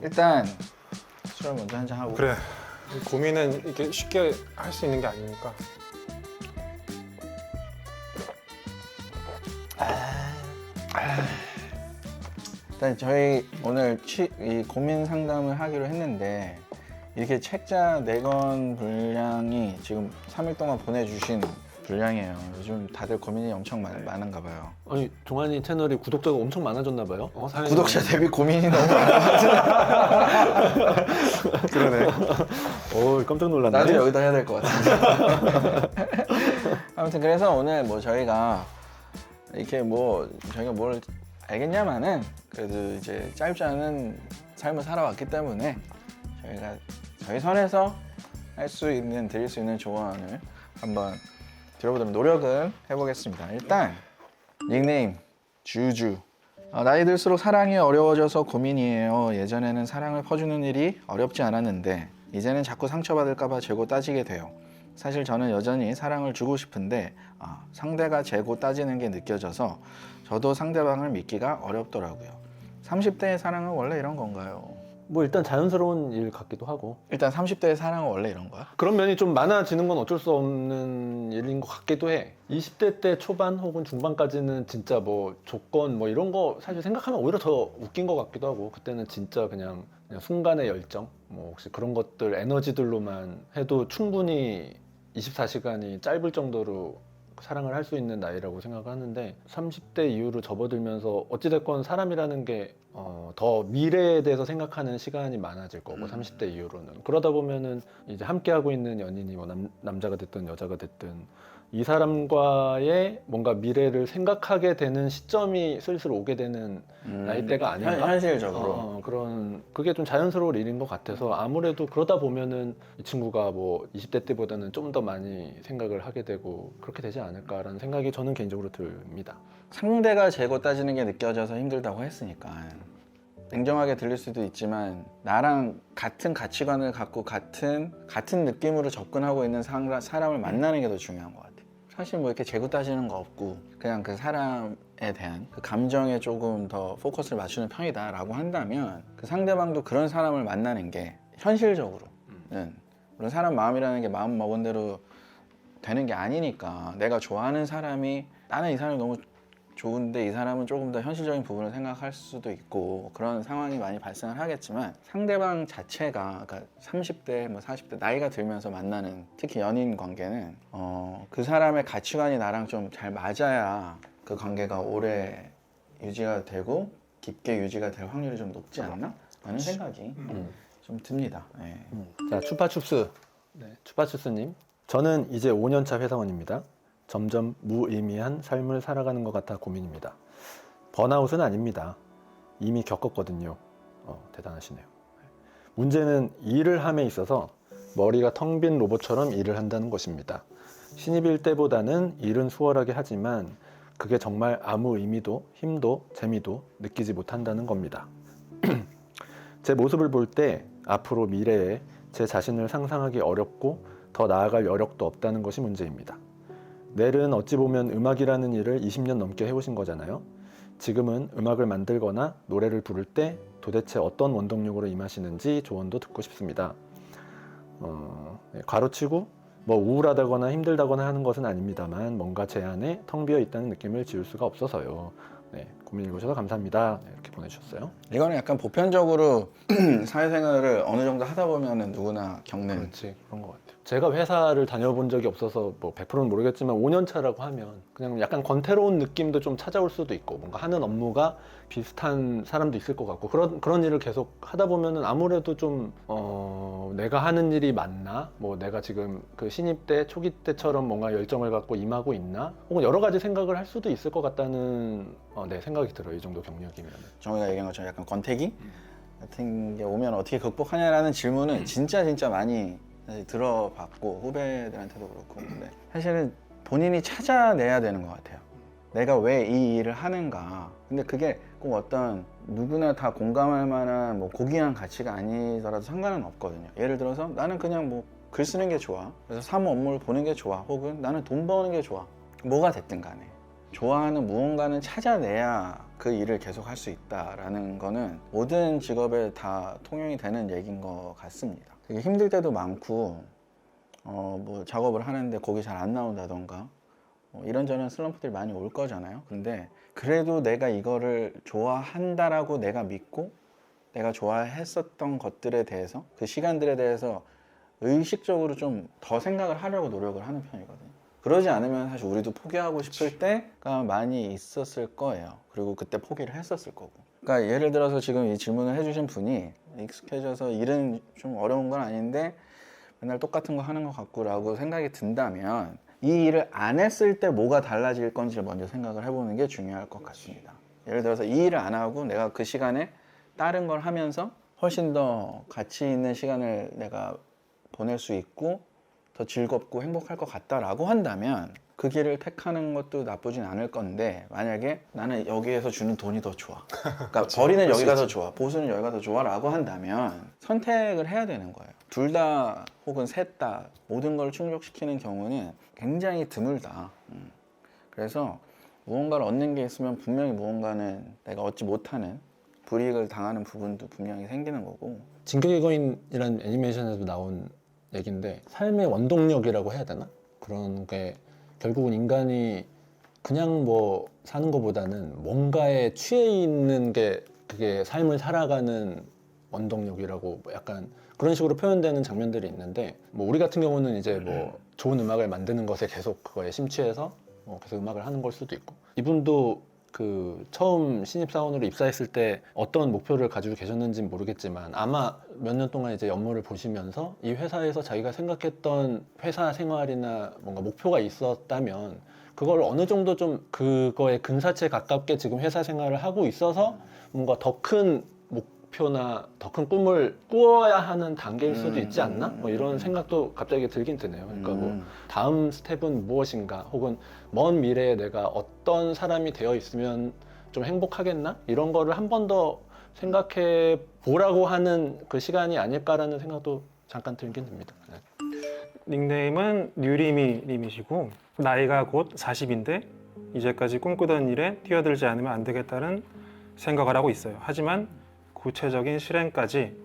일단 술 먼저 한잔 하고. 그래. 고민은 이게 쉽게 할 수 있는 게 아니니까. 일단 저희 오늘 이 고민 상담을 하기로 했는데 이렇게 책자 4권 분량이 지금 3일 동안 보내주신 분량이에요. 요즘 다들 고민이 엄청 많은가 봐요. 아니 종환이 채널이 구독자가 엄청 많아졌나 봐요. 구독자 대비 고민이 너무 많아서 그러네. 오 깜짝 놀랐네. 나도 여기다 해야 될 것 같은데. 아무튼 그래서 오늘 뭐 저희가 이렇게 뭐 저희가 뭘 알겠냐마는 그래도 이제 짧지 않은 삶을 살아왔기 때문에 저희가 저희 선에서 할 수 있는 드릴 수 있는 조언을 한번 들어보도록 노력은 해보겠습니다. 일단 닉네임 주주. 나이 들수록 사랑이 어려워져서 고민이에요. 예전에는 사랑을 퍼주는 일이 어렵지 않았는데 이제는 자꾸 상처받을까봐 재고 따지게 돼요. 사실 저는 여전히 사랑을 주고 싶은데 상대가 재고 따지는 게 느껴져서 저도 상대방을 믿기가 어렵더라고요. 30대의 사랑은 원래 이런 건가요? 뭐 일단 자연스러운 일 같기도 하고 일단 30대의 사랑은 원래 이런 거야? 그런 면이 좀 많아지는 건 어쩔 수 없는 일인 것 같기도 해. 20대 때 초반 혹은 중반까지는 진짜 뭐 조건 뭐 이런 거 사실 생각하면 오히려 더 웃긴 것 같기도 하고 그때는 진짜 그냥 순간의 열정 뭐 혹시 그런 것들 에너지들로만 해도 충분히 24시간이 짧을 정도로 사랑을 할 수 있는 나이라고 생각을 하는데 30대 이후로 접어들면서 어찌됐건 사람이라는 게 더 미래에 대해서 생각하는 시간이 많아질 거고 30대 이후로는 그러다 보면은 이제 함께하고 있는 연인이 뭐 남자가 됐든 여자가 됐든 이 사람과의 뭔가 미래를 생각하게 되는 시점이 슬슬 오게 되는 나이대가 아닌가? 현실적으로. 그런 그게 좀 자연스러운 일인 것 같아서 아무래도 그러다 보면은 이 친구가 뭐 20대 때보다는 좀 더 많이 생각을 하게 되고 그렇게 되지 않을까라는 생각이 저는 개인적으로 듭니다. 상대가 재고 따지는 게 느껴져서 힘들다고 했으니까 냉정하게 들릴 수도 있지만 나랑 같은 가치관을 갖고 같은 느낌으로 접근하고 있는 사람을 만나는 게 더 중요한 것 같아. 사실 뭐 이렇게 재고 따지는 거 없고 그냥 그 사람에 대한 그 감정에 조금 더 포커스를 맞추는 편이다 라고 한다면 그 상대방도 그런 사람을 만나는 게 현실적으로는 물론 사람 마음이라는 게 마음 먹은 대로 되는 게 아니니까 내가 좋아하는 사람이 나는 이 사람이 너무 좋은데 이 사람은 조금 더 현실적인 부분을 생각할 수도 있고 그런 상황이 많이 발생을 하겠지만 상대방 자체가 그러니까 30대 뭐 40대 나이가 들면서 만나는 특히 연인 관계는 그 사람의 가치관이 나랑 좀 잘 맞아야 그 관계가 오래 유지가 되고 깊게 유지가 될 확률이 좀 높지 않나? 라는 생각이 좀 듭니다. 네. 자, 추파춥스. 네, 추파춥스님. 저는 이제 5년차 회사원입니다. 점점 무의미한 삶을 살아가는 것 같아 고민입니다. 번아웃은 아닙니다. 이미 겪었거든요. 대단하시네요. 문제는 일을 함에 있어서 머리가 텅 빈 로봇처럼 일을 한다는 것입니다. 신입일 때보다는 일은 수월하게 하지만 그게 정말 아무 의미도 힘도 재미도 느끼지 못한다는 겁니다. 제 모습을 볼 때 앞으로 미래에 제 자신을 상상하기 어렵고 더 나아갈 여력도 없다는 것이 문제입니다. 넬은 어찌 보면 음악이라는 일을 20년 넘게 해오신 거잖아요. 지금은 음악을 만들거나 노래를 부를 때 도대체 어떤 원동력으로 임하시는지 조언도 듣고 싶습니다. 가로치고 뭐 우울하다거나 힘들다거나 하는 것은 아닙니다만 뭔가 제 안에 텅 비어 있다는 느낌을 지울 수가 없어서요. 네, 고민 읽으셔서 감사합니다. 네, 이렇게 보내주셨어요. 이거는 약간 보편적으로 사회생활을 어느 정도 하다 보면 누구나 겪는 그렇지, 그런 것 같아요. 제가 회사를 다녀본 적이 없어서 뭐 100%는 모르겠지만 5년 차라고 하면 그냥 약간 권태로운 느낌도 좀 찾아올 수도 있고 뭔가 하는 업무가 비슷한 사람도 있을 것 같고 그런 일을 계속 하다 보면은 아무래도 좀 내가 하는 일이 맞나? 뭐 내가 지금 그 신입 때 초기 때처럼 뭔가 열정을 갖고 임하고 있나? 혹은 여러 가지 생각을 할 수도 있을 것 같다는 네, 생각이 들어요. 이 정도 경력이면. 정우가 얘기한 것처럼 약간 권태기 같은 게 오면 어떻게 극복하냐라는 질문은 진짜 많이 사실 들어봤고 후배들한테도 그렇고 근데 사실은 본인이 찾아내야 되는 것 같아요. 내가 왜 이 일을 하는가. 근데 그게 꼭 어떤 누구나 다 공감할 만한 뭐 고귀한 가치가 아니더라도 상관은 없거든요. 예를 들어서 나는 그냥 뭐 글 쓰는 게 좋아. 그래서 사무 업무를 보는 게 좋아. 혹은 나는 돈 버는 게 좋아. 뭐가 됐든 간에 좋아하는 무언가는 찾아내야 그 일을 계속 할 수 있다라는 거는 모든 직업에 다 통용이 되는 얘기인 것 같습니다. 되게 힘들 때도 많고 뭐 작업을 하는데 곡이 잘 안 나온다던가 이런저런 슬럼프들이 많이 올 거잖아요. 근데 그래도 내가 이거를 좋아한다라고 내가 믿고 내가 좋아했었던 것들에 대해서 그 시간들에 대해서 의식적으로 좀 더 생각을 하려고 노력을 하는 편이거든요. 그러지 않으면 사실 우리도 포기하고 싶을 때가 많이 있었을 거예요. 그리고 그때 포기를 했었을 거고. 그러니까 예를 들어서 지금 이 질문을 해주신 분이 익숙해져서 일은 좀 어려운 건 아닌데 맨날 똑같은 거 하는 것 같고라고 생각이 든다면 이 일을 안 했을 때 뭐가 달라질 건지를 먼저 생각을 해보는 게 중요할 것 같습니다. 예를 들어서 이 일을 안 하고 내가 그 시간에 다른 걸 하면서 훨씬 더 가치 있는 시간을 내가 보낼 수 있고 더 즐겁고 행복할 것 같다라고 한다면 그 길을 택하는 것도 나쁘진 않을 건데 만약에 나는 여기에서 주는 돈이 더 좋아, 그러니까 벌이는 여기가 더 좋아, 보수는 여기가 더 좋아 라고 한다면 선택을 해야 되는 거예요. 둘 다 혹은 셋 다 모든 걸 충족시키는 경우는 굉장히 드물다. 그래서 무언가를 얻는 게 있으면 분명히 무언가는 내가 얻지 못하는 불이익을 당하는 부분도 분명히 생기는 거고. 진격의 거인이라는 애니메이션에도 나온 얘기인데 삶의 원동력이라고 해야 되나? 그런 게 결국은 인간이 그냥 뭐 사는 것보다는 뭔가에 취해 있는 게 그게 삶을 살아가는 원동력이라고 뭐 약간 그런 식으로 표현되는 장면들이 있는데 뭐 우리 같은 경우는 이제 뭐 좋은 음악을 만드는 것에 계속 그거에 심취해서 뭐 계속 음악을 하는 걸 수도 있고 이분도 그 처음 신입사원으로 입사했을 때 어떤 목표를 가지고 계셨는지는 모르겠지만 아마 몇 년 동안 이제 업무를 보시면서 이 회사에서 자기가 생각했던 회사 생활이나 뭔가 목표가 있었다면 그걸 어느 정도 좀 그거에 근사치에 가깝게 지금 회사 생활을 하고 있어서 뭔가 더 큰 목표나 더 큰 꿈을 꾸어야 하는 단계일 수도 있지 않나? 뭐 이런 생각도 갑자기 들긴 드네요. 그러니까 뭐 다음 스텝은 무엇인가 혹은 먼 미래에 내가 어떤 사람이 되어 있으면 좀 행복하겠나? 이런 거를 한 번 더 생각해 보라고 하는 그 시간이 아닐까라는 생각도 잠깐 들긴 듭니다. 네. 닉네임은 뉴리미 님이시고 나이가 곧 40인데 이제까지 꿈꾸던 일에 뛰어들지 않으면 안 되겠다는 생각을 하고 있어요. 하지만 구체적인 실행까지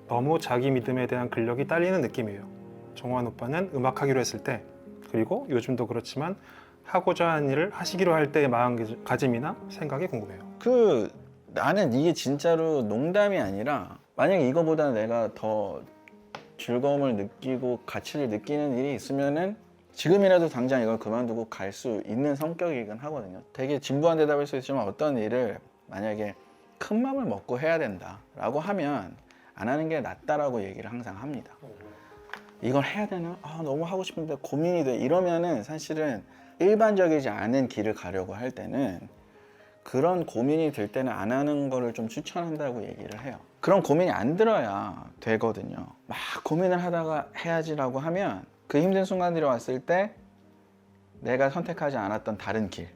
너무 자기 믿음에 대한 근력이 딸리는 느낌이에요. 정환 오빠는 음악하기로 했을 때 그리고 요즘도 그렇지만 하고자 하는 일을 하시기로 할 때의 마음가짐이나 생각이 궁금해요. 나는 이게 진짜로 농담이 아니라 만약에 이거보다 내가 더 즐거움을 느끼고 가치를 느끼는 일이 있으면은 지금이라도 당장 이걸 그만두고 갈 수 있는 성격이긴 하거든요. 되게 진부한 대답일 수 있지만 어떤 일을 만약에 큰 맘을 먹고 해야 된다라고 하면 안 하는 게 낫다라고 얘기를 항상 합니다. 이걸 해야 되나? 너무 하고 싶은데 고민이 돼. 이러면은 사실은 일반적이지 않은 길을 가려고 할 때는 그런 고민이 들 때는 안 하는 거를 좀 추천한다고 얘기를 해요. 그런 고민이 안 들어야 되거든요. 막 고민을 하다가 해야지라고 하면 그 힘든 순간들이 왔을 때 내가 선택하지 않았던 다른 길,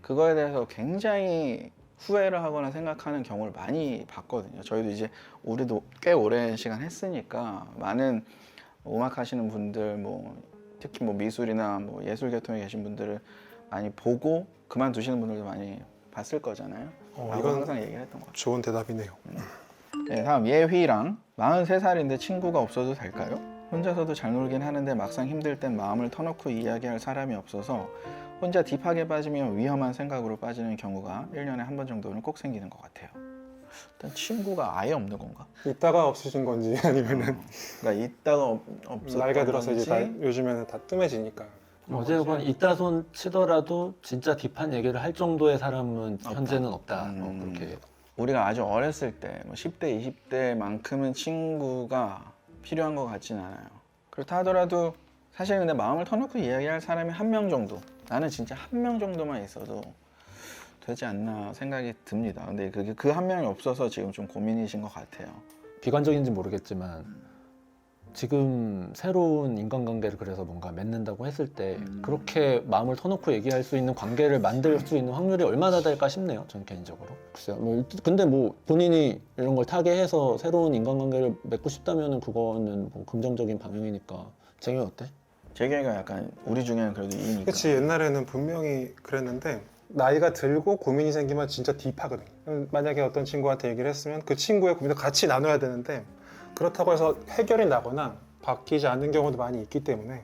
그거에 대해서 굉장히 후회를 하거나 생각하는 경우를 많이 봤거든요. 저희도 이제 우리도 꽤 오랜 시간 했으니까 많은 음악 하시는 분들, 뭐 특히 뭐 미술이나 뭐 예술 계통에 계신 분들을 많이 보고 그만두시는 분들도 많이 봤을 거잖아요. 라고 이건 항상 얘기를 했던 것 같아요. 좋은 대답이네요. 네, 다음 예휘랑 43살인데 친구가 없어도 될까요? 혼자서도 잘 놀긴 하는데 막상 힘들 땐 마음을 터놓고 이야기할 사람이 없어서 혼자 딥하게 빠지면 위험한 생각으로 빠지는 경우가 1년에 한 번 정도는 꼭 생기는 것 같아요. 일단 친구가 아예 없는 건가? 있다가 없으신 건지 아니면은 그러니까 있다가 없었던 나이가 들어서 이제 다 건지. 요즘에는 다 뜸해지니까. 어제건 이따 손 치더라도 진짜 딥한 얘기를 할 정도의 사람은 현재는 없다. 뭐 그렇게 우리가 아주 어렸을 때, 뭐 10대, 20대만큼은 친구가 필요한 것 같진 않아요. 그렇다 하더라도 사실 근데 마음을 터놓고 이야기할 사람이 한 명 정도, 나는 진짜 한 명 정도만 있어도 되지 않나 생각이 듭니다. 근데 그게 그 한 명이 없어서 지금 좀 고민이신 것 같아요. 비관적인지 모르겠지만 지금 새로운 인간관계를 그래서 뭔가 맺는다고 했을 때 그렇게 마음을 터놓고 얘기할 수 있는 관계를 만들 수 있는 확률이 얼마나 될까 싶네요. 저는 개인적으로. 글쎄요. 뭐 근데 뭐 본인이 이런 걸 타개해서 새로운 인간관계를 맺고 싶다면은 그거는 뭐 긍정적인 방향이니까. 쟁이 어때? 재경이가 약간 우리 중에는 그래도 이니까. 그치, 옛날에는 분명히 그랬는데 나이가 들고 고민이 생기면 진짜 딥하거든요. 만약에 어떤 친구한테 얘기를 했으면 그 친구의 고민도 같이 나눠야 되는데 그렇다고 해서 해결이 나거나 바뀌지 않는 경우도 많이 있기 때문에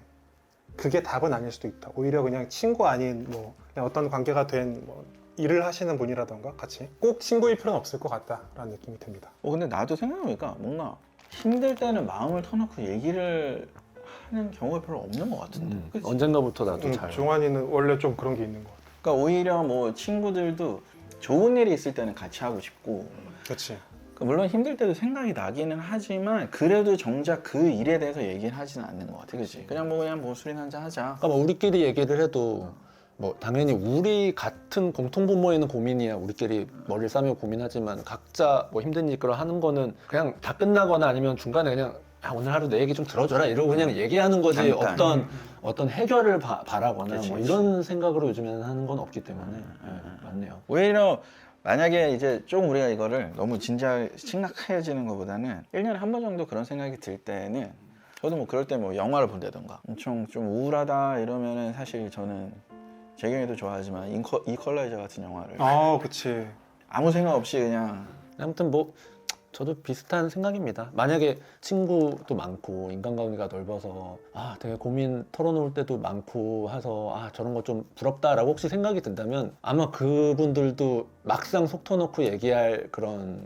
그게 답은 아닐 수도 있다. 오히려 그냥 친구 아닌 뭐 그냥 어떤 관계가 된 뭐 일을 하시는 분이라던가 같이 꼭 친구일 필요는 없을 것 같다라는 느낌이 듭니다. 근데 나도 생각해보니까 뭔가 힘들 때는 마음을 터놓고 얘기를 하는 경우가 별로 없는 것 같은데. 그치? 언젠가부터 나도 잘. 종환이는 원래 좀 그런 게 있는 것 같아. 그러니까 오히려 뭐 친구들도 좋은 일이 있을 때는 같이 하고 싶고, 그렇지. 그러니까 물론 힘들 때도 생각이 나기는 하지만 그래도 정작 그 일에 대해서 얘기를 하지는 않는 것 같아, 그렇지? 그냥 뭐 술이나 한잔 하자. 그러니까 뭐 우리끼리 얘기를 해도 뭐 당연히 우리 같은 공통 분모에 있는 고민이야 우리끼리 머리를 싸매고 고민하지만 각자 뭐 힘든 일 하는 거는 그냥 다 끝나거나 아니면 중간에 그냥 오늘 하루 내 얘기 좀 들어줘라 이러고 그냥 얘기하는 거지 잠깐. 어떤 해결을 바라거나 그치, 뭐 그치. 이런 생각으로 요즘에는 하는 건 없기 때문에 맞네요. 오히려 만약에 이제 좀 우리가 이거를 너무 심각해지는 것보다는 1년에 한 번 정도 그런 생각이 들 때는 저도 뭐 그럴 때 뭐 영화를 본다던가 엄청 좀 우울하다 이러면은 사실 저는 재경이도 좋아하지만 이퀄라이저 같은 영화를 그치. 아무 생각 없이 그냥 아무튼 뭐 저도 비슷한 생각입니다. 만약에 친구도 많고 인간관계가 넓어서 되게 고민 털어놓을 때도 많고 해서 저런 거 좀 부럽다라고 혹시 생각이 든다면 아마 그분들도 막상 속 터놓고 얘기할 그런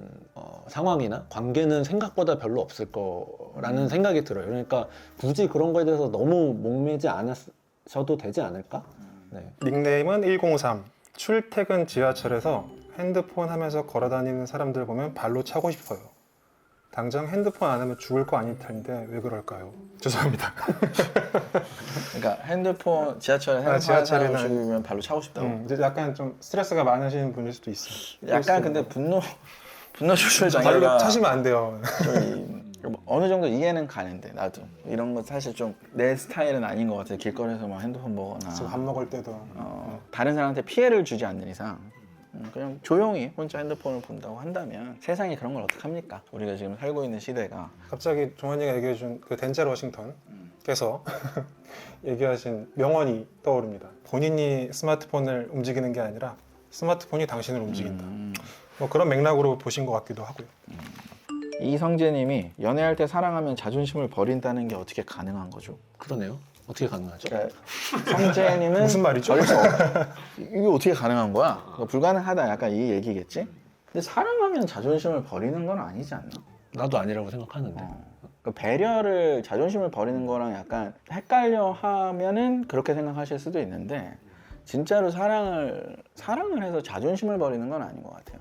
상황이나 관계는 생각보다 별로 없을 거라는 생각이 들어요. 그러니까 굳이 그런 거에 대해서 너무 목매지 않으셔도 되지 않을까? 네. 닉네임은 103. 출퇴근 지하철에서 핸드폰 하면서 걸어다니는 사람들 보면 발로 차고 싶어요. 당장 핸드폰 안 하면 죽을 거 아닐 텐데 왜 그럴까요? 죄송합니다. 그러니까 핸드폰 지하철에 핸드폰 지하철에는- 하는 사람 발로 차고 싶다고. 이제 약간 좀 스트레스가 많으신 분일 수도 있어요. 약간 근데 분노 조절 발로 장애가 차시면 안 돼요. 좀 어느 정도 이해는 가는데 나도 이런 거 사실 좀 내 스타일은 아닌 것 같아요. 길거리에서 막 핸드폰 보거나 지금 밥 먹을 때도 다른 사람한테 피해를 주지 않는 이상 그냥 조용히 혼자 핸드폰을 본다고 한다면 세상에 그런 걸 어떡합니까? 우리가 지금 살고 있는 시대가. 갑자기 종환이가 얘기해준 그 덴젤 워싱턴께서 얘기하신 명언이 떠오릅니다. 본인이 스마트폰을 움직이는 게 아니라 스마트폰이 당신을 움직인다. 뭐 그런 맥락으로 보신 것 같기도 하고요. 이성재님이 연애할 때 사랑하면 자존심을 버린다는 게 어떻게 가능한 거죠? 그러네요. 어떻게 가능하죠? 그러니까 성재님은 무슨 말이죠? 버릴 수 없- 이게 어떻게 가능한 거야? 그러니까 불가능하다 약간 이 얘기겠지? 근데 사랑하면 자존심을 버리는 건 아니지 않나? 나도 아니라고 생각하는데. 그러니까 배려를 자존심을 버리는 거랑 약간 헷갈려 하면은 그렇게 생각하실 수도 있는데 진짜로 사랑을 해서 자존심을 버리는 건 아닌 것 같아요.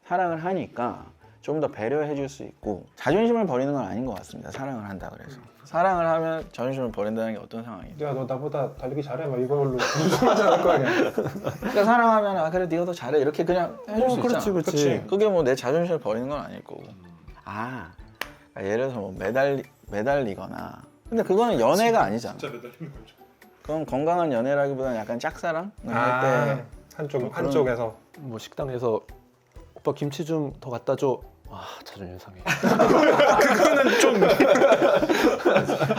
사랑을 하니까 좀 더 배려해 줄 수 있고 자존심을 버리는 건 아닌 것 같습니다. 사랑을 한다 그래서 사랑을 하면 자존심을 버린다는 게 어떤 상황이죠? 야, 너 나보다 달리기 잘해. 막 이걸로 무슨하지 않을 거 아니야. 그러니까 사랑하면 그래 네가 더 잘해 이렇게 그냥 해줄 수 있잖아. 그렇지. 그게 뭐 내 자존심을 버리는 건 아닐 거고. 그러니까 예를 들어서 뭐 매달리거나. 근데 그거는 연애가 아니잖아. 그건 건강한 연애라기보다는 약간 짝사랑 할 때. 한쪽에서 뭐 식당에서 오빠 김치 좀 더 갖다 줘. 자존심 상해. 그거는 좀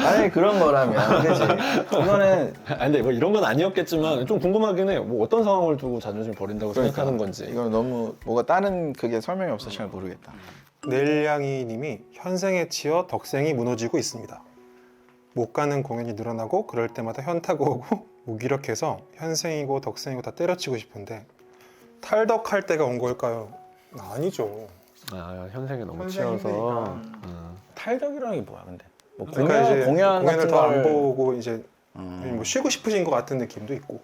아니 그런 거라면 그지. 이거는 근데 뭐 이런 건 아니었겠지만 좀 궁금하긴 해요. 뭐 어떤 상황을 두고 자존심 버린다고 생각하는 건지. 이건 너무 뭐가 다른 그게 설명이 없어 잘 모르겠다. 넬량이님이 현생에 치여 덕생이 무너지고 있습니다. 못 가는 공연이 늘어나고 그럴 때마다 현타가 오고 무기력해서 현생이고 덕생이고 다 때려치고 싶은데 탈덕할 때가 온 걸까요? 아니죠. 현생에 너무 현생이니까. 치여서. 탈덕이라는 게 뭐야 근데? 뭐 그러니까 이제 공연 공연을 같은 더 안 걸 보고 이제 음. 뭐 쉬고 싶으신 것 같은 느낌도 있고.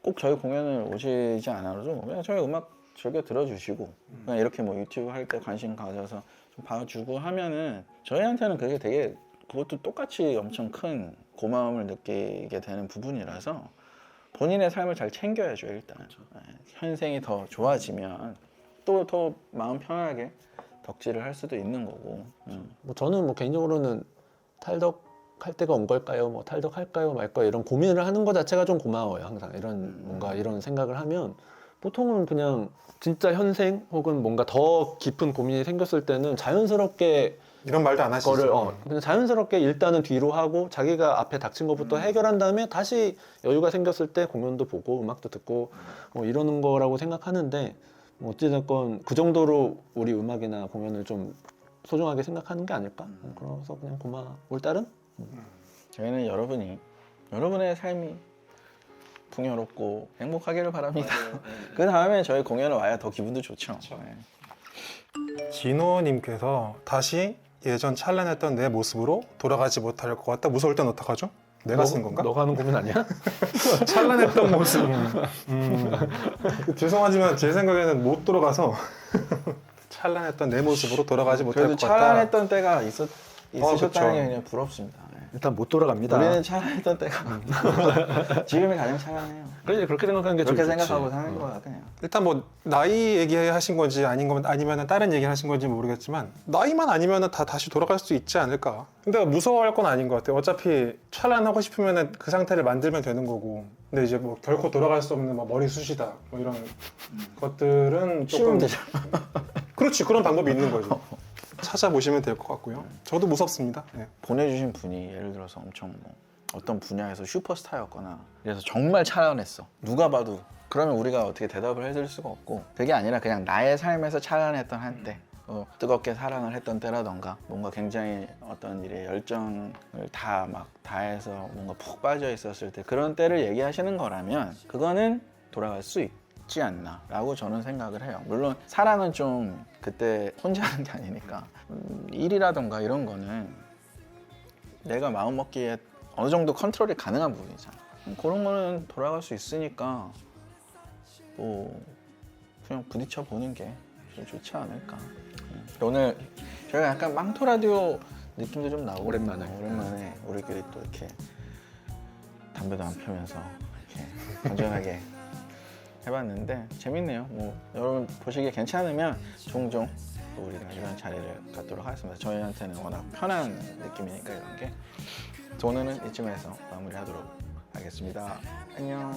꼭 저희 공연을 오시지 않아도 그냥 저희 음악 즐겨 들어주시고 그냥 이렇게 뭐 유튜브 할 때 관심 가져서 좀 봐주고 하면은 저희한테는 그게 되게 그것도 똑같이 엄청 큰 고마움을 느끼게 되는 부분이라서 본인의 삶을 잘 챙겨야죠 일단. 현생이 더 좋아지면 또 더 마음 편하게 덕질을 할 수도 있는 거고. 뭐 저는 뭐 개인적으로는 탈덕할 때가 온 걸까요? 뭐 탈덕할까요? 말까요? 이런 고민을 하는 것 자체가 좀 고마워요. 항상 이런 뭔가 이런 생각을 하면 보통은 그냥 진짜 현생 혹은 뭔가 더 깊은 고민이 생겼을 때는 자연스럽게 이런 말도 안 하시죠. 거를 그냥 자연스럽게 일단은 뒤로 하고 자기가 앞에 닥친 것부터 해결한 다음에 다시 여유가 생겼을 때 공연도 보고 음악도 듣고 이러는 거라고 생각하는데 어찌됐건 그 정도로 우리 음악이나 공연을 좀 소중하게 생각하는 게 아닐까? 그래서 그냥 올 딸은 저희는 여러분의 삶이 풍요롭고 행복하기를 바랍니다. 그 다음에 저희 공연을 와야 더 기분도 좋죠. 네. 진호님께서 다시 예전 찬란했던 내 모습으로 돌아가지 못할 것 같다. 무서울 땐 어떡하죠? 내가 쓴 건가? 너가 하는 고민 아니야? 찬란했던 모습. 죄송하지만 제 생각에는 못 돌아가서 찬란했던 내 모습으로 돌아가지 못할 그래도 것 같다. 찬란했던 때가 있으셨다는 그쵸. 게 그냥 부럽습니다. 네. 일단 못 돌아갑니다. 우리는 찬란했던 때가 지금이 가장 찬란해요. 그렇게 생각하는 게 그렇게 좀 좋지. 생각하고 사는 거야 그냥. 일단 뭐 나이 얘기하신 건지 아니면 다른 얘기를 하신 건지 모르겠지만 나이만 아니면 다 다시 돌아갈 수 있지 않을까. 근데 무서워할 건 아닌 것 같아요. 어차피 찬란하고 싶으면 그 상태를 만들면 되는 거고. 근데 이제 뭐 결코 돌아갈 수 없는 뭐 머리 숱이다 뭐 이런 것들은 쉬우면 조금 되잖아. 그렇지, 그런 방법이 있는 거죠. 찾아보시면 될 것 같고요. 저도 무섭습니다. 네. 보내주신 분이 예를 들어서 엄청 뭐 어떤 분야에서 슈퍼스타였거나 그래서 정말 찬란했어. 누가 봐도. 그러면 우리가 어떻게 대답을 해드릴 수가 없고 그게 아니라 그냥 나의 삶에서 찬란했던 한때 뜨겁게 사랑을 했던 때라던가 뭔가 굉장히 어떤 일에 열정을 다해서 뭔가 푹 빠져 있었을 때 그런 때를 얘기하시는 거라면 그거는 돌아갈 수 있지 않나 라고 저는 생각을 해요. 물론 사랑은 좀 그때 혼자 하는 게 아니니까 일이라던가 이런 거는 내가 마음 먹기에 어느 정도 컨트롤이 가능한 부분이잖아. 그런 거는 돌아갈 수 있으니까 뭐 그냥 부딪혀 보는 게 좀 좋지 않을까. 오늘 저희가 약간 망토 라디오 느낌도 좀 나고 오랜만에 우리끼리 또 이렇게 담배도 안 피우면서 이렇게 건전하게 해봤는데 재밌네요. 뭐 여러분 보시기에 괜찮으면 종종 또 우리가 이런 자리를 갖도록 하겠습니다. 저희한테는 워낙 편한 느낌이니까 이런 게. 오늘은 이쯤에서 마무리하도록 하겠습니다. 안녕.